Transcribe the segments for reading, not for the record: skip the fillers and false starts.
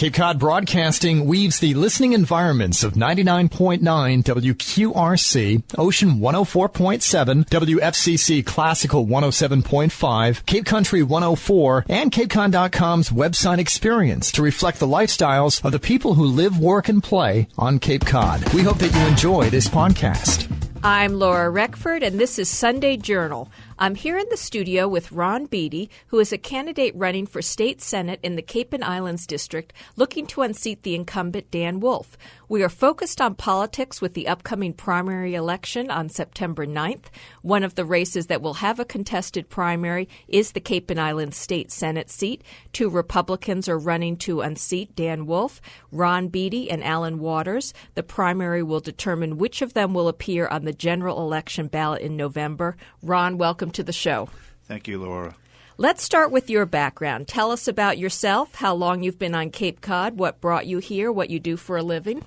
Cape Cod Broadcasting weaves the listening environments of 99.9 WQRC, Ocean 104.7, WFCC Classical 107.5, Cape Country 104, and CapeCon.com's website experience to reflect the lifestyles of the people who live, work, and play on Cape Cod. We hope that you enjoy this podcast. I'm Laura Reckford, and this is Sunday Journal. I'm here in the studio with Ron Beaty, who is a candidate running for state senate in the Cape and Islands District, looking to unseat the incumbent Dan Wolf. We are focused on politics with the upcoming primary election on September 9th. One of the races that will have a contested primary is the Cape and Islands State Senate seat. Two Republicans are running to unseat Dan Wolf, Ron Beaty and Alan Waters. The primary will determine which of them will appear on the general election ballot in November. Ron, welcome to the show. Thank you, Laura. Let's start with your background. Tell us about yourself, how long you've been on Cape Cod, what brought you here, what you do for a living.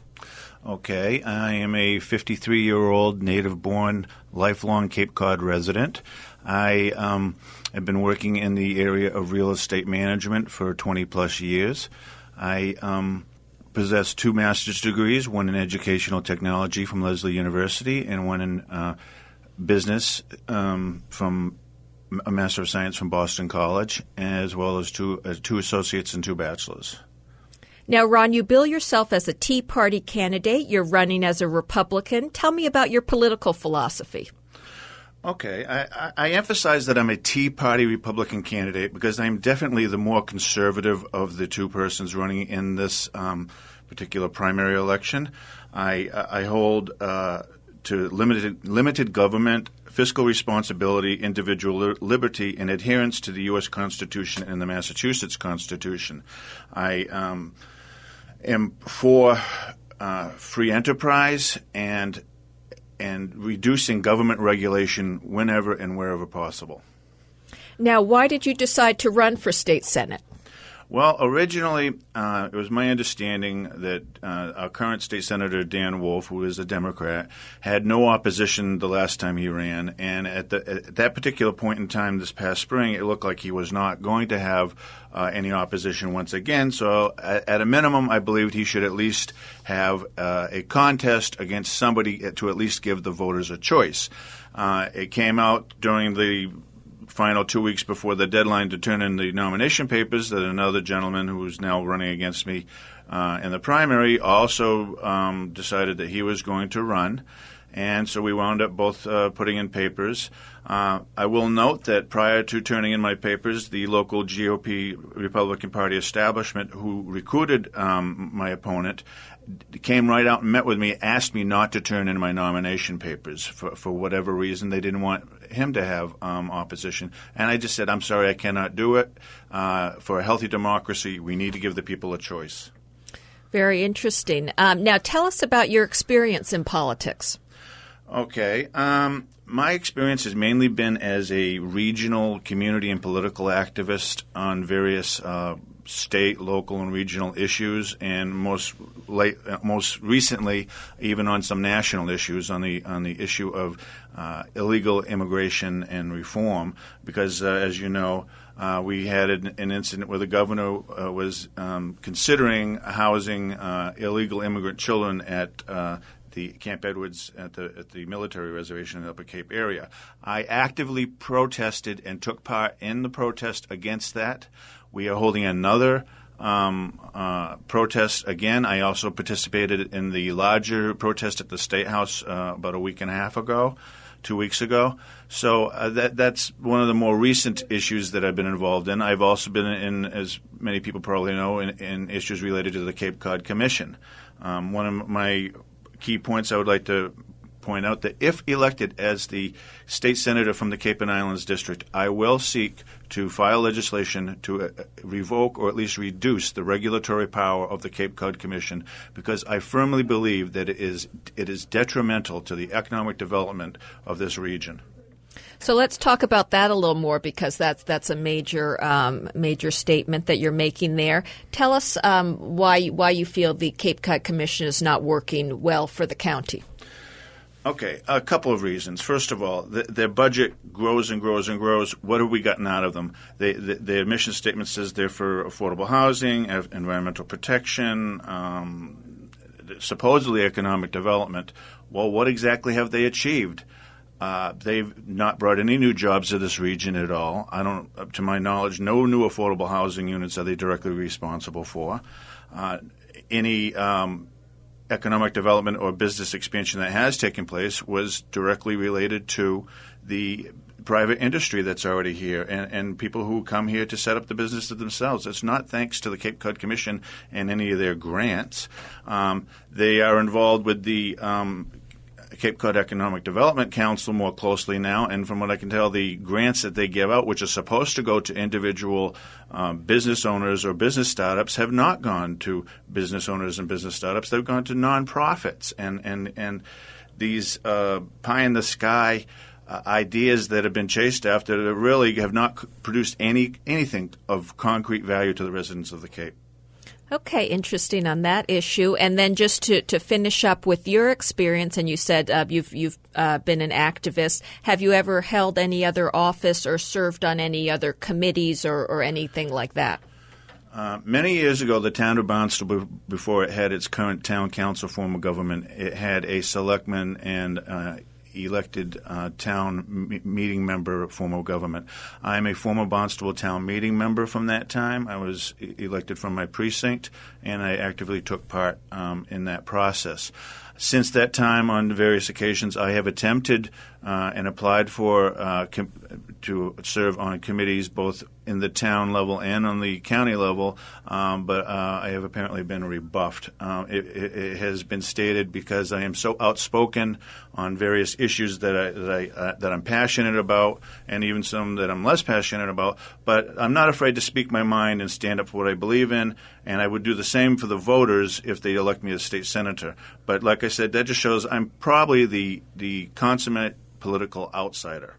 Okay, I am a 53-year-old native-born, lifelong Cape Cod resident. I have been working in the area of real estate management for 20-plus years. I possess two master's degrees, one in educational technology from Lesley University and one in business from a Master of Science from Boston College, as well as two associates and two bachelors. Now, Ron, you bill yourself as a Tea Party candidate. You're running as a Republican. Tell me about your political philosophy. Okay. I emphasize that I'm a Tea Party Republican candidate because I'm definitely the more conservative of the two persons running in this particular primary election. I hold to limited government, fiscal responsibility, individual liberty, and adherence to the U.S. Constitution and the Massachusetts Constitution. I am for free enterprise and reducing government regulation whenever and wherever possible. Now, why did you decide to run for state senate? Well, originally, it was my understanding that our current state senator, Dan Wolf, who is a Democrat, had no opposition the last time he ran. And at that particular point in time this past spring, it looked like he was not going to have any opposition once again. So at a minimum, I believed he should at least have a contest against somebody to at least give the voters a choice. It came out during the final 2 weeks before the deadline to turn in the nomination papers that another gentleman who is now running against me in the primary also decided that he was going to run. And so we wound up both putting in papers. I will note that prior to turning in my papers, the local GOP Republican Party establishment who recruited my opponent came right out and met with me, asked me not to turn in my nomination papers for whatever reason. They didn't want him to have opposition. And I just said, I'm sorry, I cannot do it. For a healthy democracy, we need to give the people a choice. Very interesting. Now, tell us about your experience in politics. Okay. My experience has mainly been as a regional community and political activist on various state, local, and regional issues, and most recently, even on some national issues on the issue of illegal immigration and reform. Because, as you know, we had an incident where the governor was considering housing illegal immigrant children at the Camp Edwards at the military reservation in the Upper Cape area. I actively protested and took part in the protest against that. We are holding another protest again. I also participated in the larger protest at the State House about a week and a half ago, 2 weeks ago. So that's one of the more recent issues that I've been involved in. I've also been in, as many people probably know, in issues related to the Cape Cod Commission. One of my key points I would like to point out that if elected as the state senator from the Cape and Islands District, I will seek to file legislation to revoke or at least reduce the regulatory power of the Cape Cod Commission, because I firmly believe that it is detrimental to the economic development of this region. So let's talk about that a little more, because that's a major statement that you're making there. Tell us why you feel the Cape Cod Commission is not working well for the county. Okay, a couple of reasons. First of all, their budget grows and grows and grows. What have we gotten out of them? Their mission statement says they're for affordable housing, environmental protection, supposedly economic development. Well, what exactly have they achieved? They've not brought any new jobs to this region at all. To my knowledge, no new affordable housing units are they directly responsible for. Any economic development or business expansion that has taken place was directly related to the private industry that's already here and people who come here to set up the business of themselves. It's not thanks to the Cape Cod Commission and any of their grants. They are involved with the Cape Cod Economic Development Council more closely now, and from what I can tell, the grants that they give out, which are supposed to go to individual business owners or business startups, have not gone to business owners and business startups. They've gone to nonprofits and these pie-in-the-sky ideas that have been chased after that really have not produced anything of concrete value to the residents of the Cape. Okay, interesting on that issue. And then just to finish up with your experience, and you said you've been an activist. Have you ever held any other office or served on any other committees or anything like that? Many years ago, the town of Barnstable, before it had its current town council form of government, it had a selectman and elected town meeting member form of government. I'm a former Barnstable town meeting member from that time. I was elected from my precinct, and I actively took part in that process. Since that time, on various occasions, I have attempted and applied for to serve on committees both in the town level and on the county level, but I have apparently been rebuffed. It has been stated because I am so outspoken on various issues that I'm passionate about, and even some that I'm less passionate about. But I'm not afraid to speak my mind and stand up for what I believe in, and I would do the same for the voters if they elect me as state senator. But like I said, that just shows I'm probably the consummate political outsider.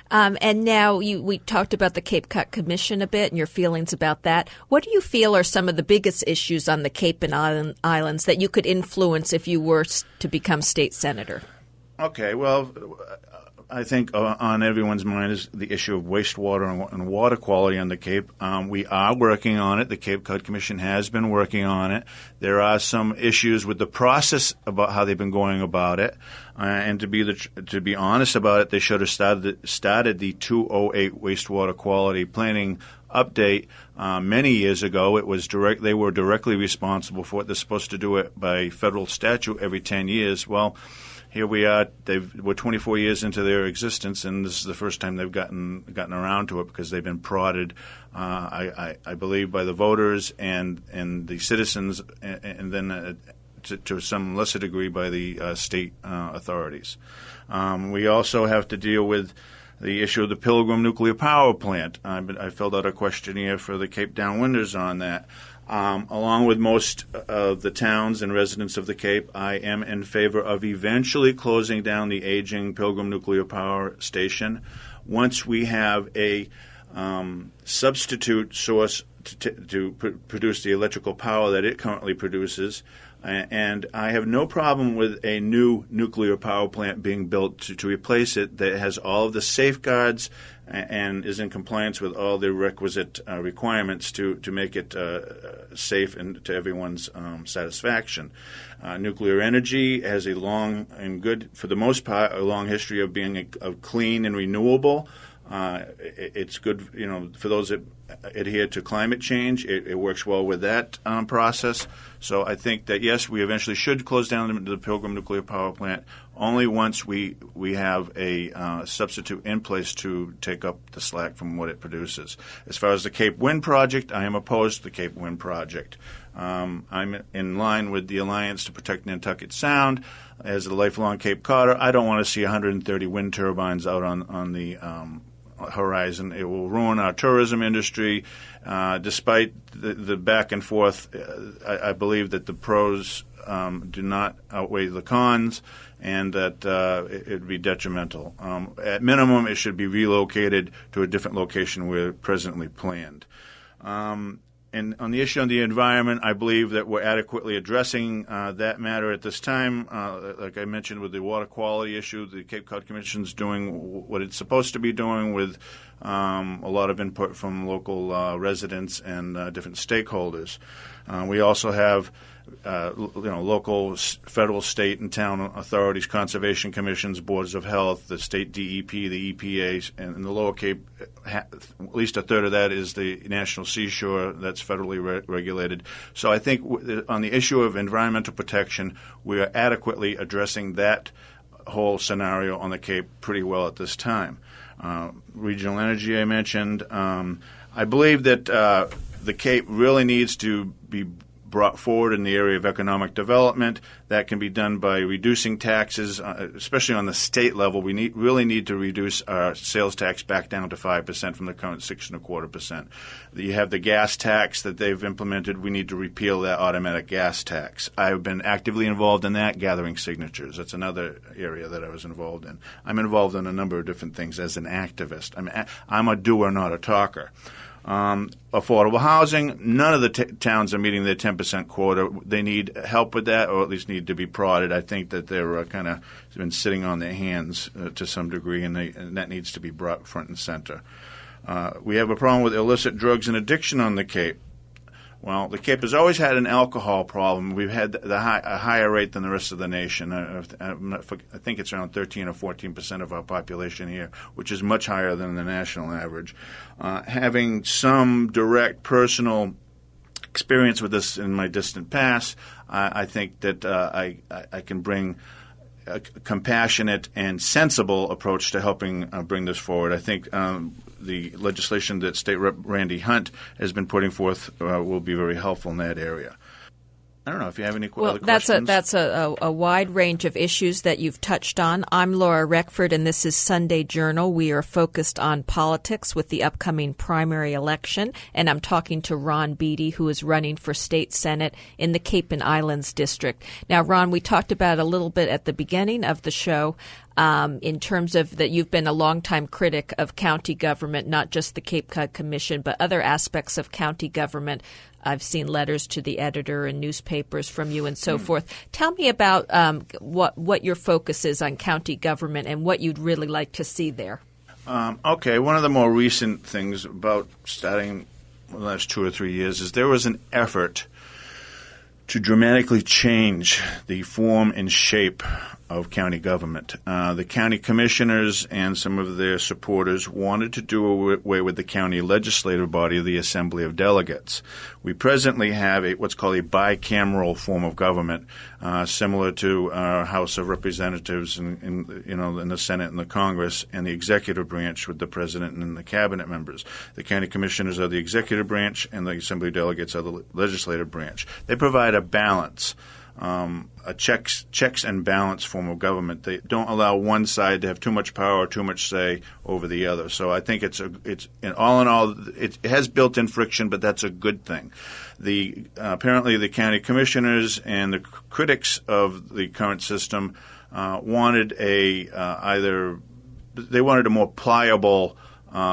And now we talked about the Cape Cod Commission a bit and your feelings about that. What do you feel are some of the biggest issues on the Cape and Islands that you could influence if you were to become state senator? Okay, well, I think on everyone's mind is the issue of wastewater and water quality on the Cape. We are working on it. The Cape Cod Commission has been working on it. There are some issues with the process about how they've been going about it. And to be honest about it, they should have started the 208 wastewater quality planning update many years ago. It was they were directly responsible for it. They're supposed to do it by federal statute every 10 years. Well, here we are. We're 24 years into their existence, and this is the first time they've gotten around to it because they've been prodded, I believe, by the voters and the citizens, and then to some lesser degree by the state authorities. We also have to deal with the issue of the Pilgrim nuclear power plant. I filled out a questionnaire for the Cape Downwinders on that. Along with most of the towns and residents of the Cape, I am in favor of eventually closing down the aging Pilgrim nuclear power station once we have a substitute source to produce the electrical power that it currently produces. And I have no problem with a new nuclear power plant being built to replace it that has all of the safeguards and is in compliance with all the requisite requirements to make it safe and to everyone's satisfaction. Nuclear energy has a long and good, for the most part, a long history of being clean and renewable. It's good, for those that adhere to climate change. It works well with that process. So I think that, yes, we eventually should close down the Pilgrim nuclear power plant only once we have a substitute in place to take up the slack from what it produces. As far as the Cape Wind project, I am opposed to the Cape Wind project. I'm in line with the Alliance to Protect Nantucket Sound. As a lifelong Cape Codder, I don't want to see 130 wind turbines out on the horizon. It will ruin our tourism industry. Despite the back and forth, I believe that the pros do not outweigh the cons, and that it would be detrimental. At minimum, it should be relocated to a different location where presently planned. And on the issue of the environment, I believe that we're adequately addressing that matter at this time. Like I mentioned with the water quality issue, the Cape Cod Commission's doing what it's supposed to be doing with a lot of input from local residents and different stakeholders. We also have local, federal, state, and town authorities, conservation commissions, boards of health, the state DEP, the EPA, and in the Lower Cape, at least a third of that is the National Seashore. That's federally regulated. So I think on the issue of environmental protection, we are adequately addressing that whole scenario on the Cape pretty well at this time. Regional energy I mentioned. I believe that the Cape really needs to be brought forward in the area of economic development. That can be done by reducing taxes, especially on the state level. We really need to reduce our sales tax back down to 5% from the current 6.25%. You have the gas tax that they've implemented. We need to repeal that automatic gas tax. I've been actively involved in that, gathering signatures. That's another area that I was involved in. I'm involved in a number of different things as an activist. I'm a doer, not a talker. Affordable housing, none of the towns are meeting their 10% quota. They need help with that, or at least need to be prodded. I think that they're kind of been sitting on their hands to some degree, and that needs to be brought front and center. We have a problem with illicit drugs and addiction on the Cape. Well, the Cape has always had an alcohol problem. We've had a higher rate than the rest of the nation. I think it's around 13 or 14% of our population here, which is much higher than the national average. Having some direct personal experience with this in my distant past, I think that I can bring a compassionate and sensible approach to helping bring this forward. I think the legislation that State Rep. Randy Hunt has been putting forth will be very helpful in that area. I don't know if you have any other questions. That's a wide range of issues that you've touched on. I'm Laura Reckford, and this is Sunday Journal. We are focused on politics with the upcoming primary election, and I'm talking to Ron Beaty, who is running for state senate in the Cape and Islands district. Now, Ron, we talked about a little bit at the beginning of the show in terms of that you've been a longtime critic of county government, not just the Cape Cod Commission, but other aspects of county government. I've seen letters to the editor and newspapers from you and so forth. Tell me about what your focus is on county government and what you'd really like to see there. Okay, one of the more recent things about starting the last 2 or 3 years is there was an effort to dramatically change the form and shape of county government. The county commissioners and some of their supporters wanted to do away with the county legislative body, the Assembly of Delegates. We presently have what's called a bicameral form of government, similar to our House of Representatives in the Senate and the Congress, and the executive branch with the president and the cabinet members. The county commissioners are the executive branch, and the Assembly of Delegates are the legislative branch. They provide a balance. A checks and balance form of government. They don't allow one side to have too much power or too much say over the other. So I think it's all in all, it has built-in friction, but that's a good thing. Apparently the county commissioners and the critics of the current system wanted a more pliable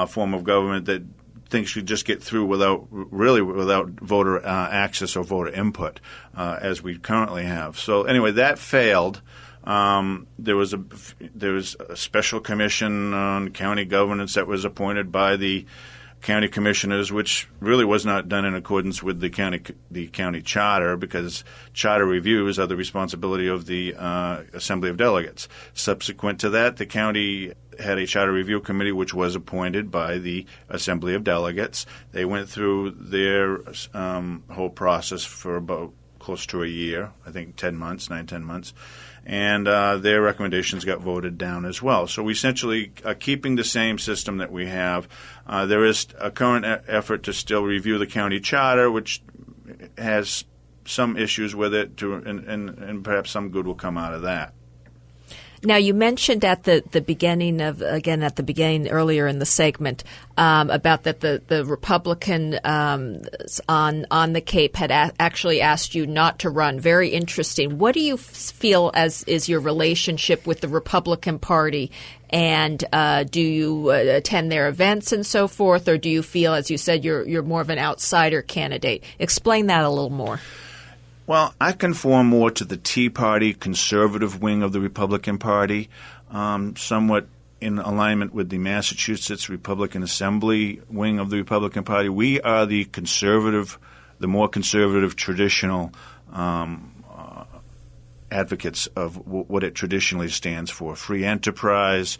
form of government that things should just get through without voter access or voter input, as we currently have. So anyway, that failed. There was a special commission on county governance that was appointed by the county commissioners, which really was not done in accordance with the county charter, because charter reviews are the responsibility of the Assembly of Delegates. Subsequent to that, the county had a charter review committee which was appointed by the Assembly of Delegates. They went through their whole process for about close to a year, I think 10 months, 9-10 months, and their recommendations got voted down as well. So we essentially are keeping the same system that we have. There is a current effort to still review the county charter, which has some issues with it, and perhaps some good will come out of that. Now, you mentioned at the beginning earlier in the segment about that the Republican on the Cape had actually asked you not to run. Very interesting. What do you feel as is your relationship with the Republican Party? And do you attend their events and so forth, or do you feel, as you said, you're more of an outsider candidate? Explain that a little more. Well, I conform more to the Tea Party conservative wing of the Republican Party, somewhat in alignment with the Massachusetts Republican Assembly wing of the Republican Party. We are the more conservative traditional advocates of what it traditionally stands for: free enterprise,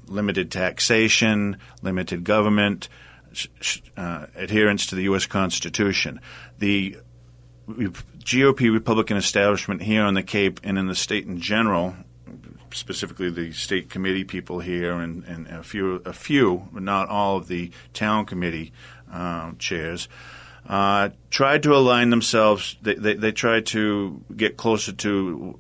limited taxation, limited government, adherence to the U.S. Constitution. The GOP Republican establishment here on the Cape and in the state in general, specifically the state committee people here and a few, but not all of the town committee chairs, tried to align themselves. They tried to get closer to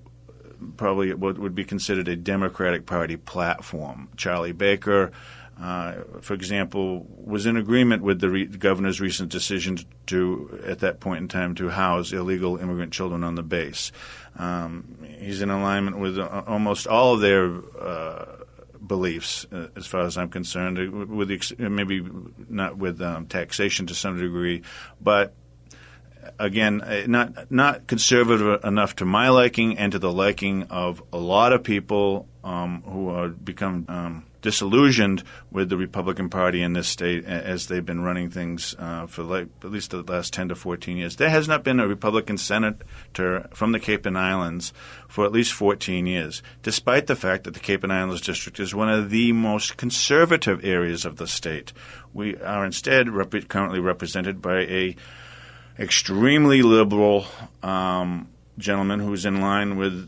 probably what would be considered a Democratic Party platform. Charlie Baker, for example, was in agreement with the governor's recent decision to, at that point in time, to house illegal immigrant children on the base. He's in alignment with almost all of their beliefs, as far as I'm concerned, with maybe not with taxation to some degree, but again, not conservative enough to my liking and to the liking of a lot of people who are become disillusioned with the Republican Party in this state as they've been running things for at least the last 10 to 14 years. There has not been a Republican senator from the Cape and Islands for at least 14 years, despite the fact that the Cape and Islands district is one of the most conservative areas of the state. We are instead currently represented by a extremely liberal gentleman who's in line with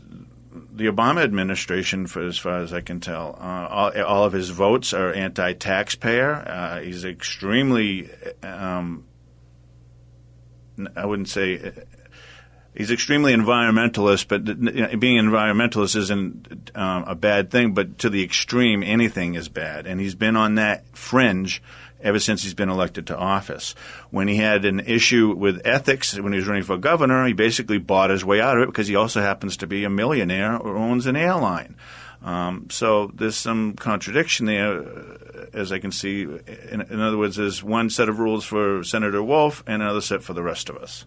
the Obama administration, for as far as I can tell. All of his votes are anti-taxpayer. He's extremely I wouldn't say he's extremely environmentalist, but being an environmentalist isn't a bad thing, but to the extreme, anything is bad. And he's been on that fringe ever since he's been elected to office. When he had an issue with ethics when he was running for governor, he basically bought his way out of it because he also happens to be a millionaire or owns an airline. So there's some contradiction there, as I can see. In other words, there's one set of rules for Senator Wolf and another set for the rest of us.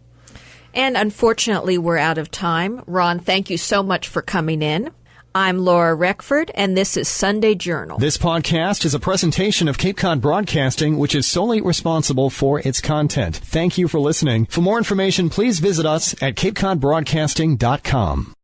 And unfortunately, we're out of time. Ron, thank you so much for coming in. I'm Laura Reckford, and this is Sunday Journal. This podcast is a presentation of Cape Cod Broadcasting, which is solely responsible for its content. Thank you for listening. For more information, please visit us at capecodbroadcasting.com.